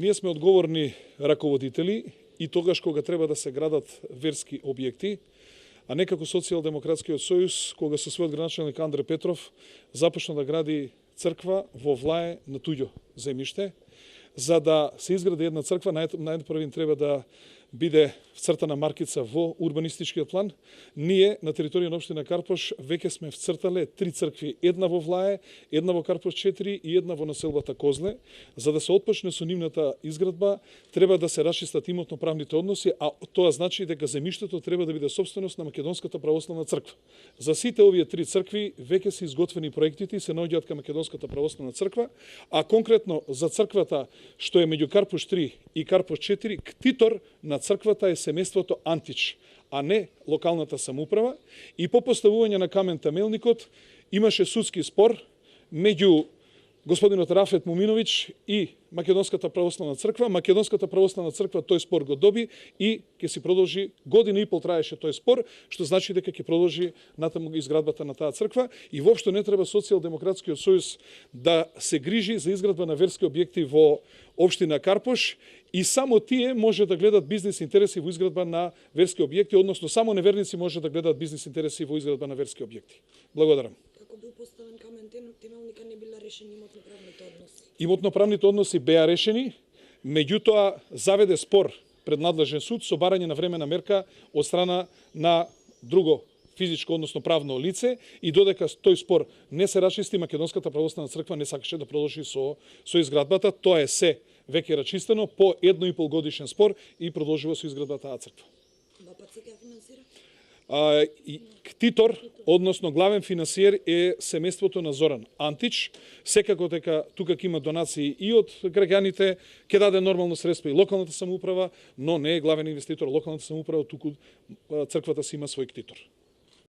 Ние сме одговорни раководители и тогаш кога треба да се градат верски објекти, а не како Социјалдемократскиот сојуз, кога со својот градоначалник Андре Петров започна да гради црква во влае на туѓо земјиште. За да се изгради една црква, најпрвин треба да биде вцртана маркица во урбанистичкиот план. Ние на територија на општина Карпош веќе сме вцртале 3 цркви, една во Влае, една во Карпош 4 и една во населбата Козле. За да се отпочне со нивната изградба, треба да се расчистат имотно-правните односи, а тоа значи дека земјиштето треба да биде собственост на Македонската православна црква. За сите овие 3 цркви веќе се изготвени проектите и се наоѓаат кај Македонската православна црква, а конкретно за црквата што е меѓу Карпош 3 и Карпош 4, ктитор на црквата е семејството Антич, а не локалната самоуправа. И по поставување на камен тамелникот имаше судски спор меѓу господинот Рафет Муминовиќ и Македонската православна црква. Македонската православна црква тој спор го доби и ќе си продолжи, година и пол траеше тој спор, што значи дека ќе продолжи натаму изградбата на таа црква и воопшто не треба Социјалдемократскиот сојуз да се грижи за изградба на верски објекти во општина Карпош и само тие може да гледат бизнес интереси во изградба на верски објекти, односно само неверници може да гледат бизнес интереси во изградба на верски објекти. Благодарам. Како бил поставен камен темелника, не биле решени имотно-правните односи? Имотно-правните односи беа решени, меѓутоа заведе спор пред надлежен суд со барање на времена мерка од страна на друго физичко, односно правно лице, и додека тој спор не се расчисти, Македонската православна црква не сакаше да продолжи со изградбата. Тоа е се веќе рачистено по 1,5 годишен спор и продолжува со изградбата таа црква. БАПАЦ ќе финансира? Ктитор, односно главен финансиер е семејството на Зоран Антич. Секако дека тука ќе има донации и од граѓаните, ќе даде нормално средства и локалната самоуправа, но не е главен инвеститор локалната самоуправа, туку црквата си има свој ктитор.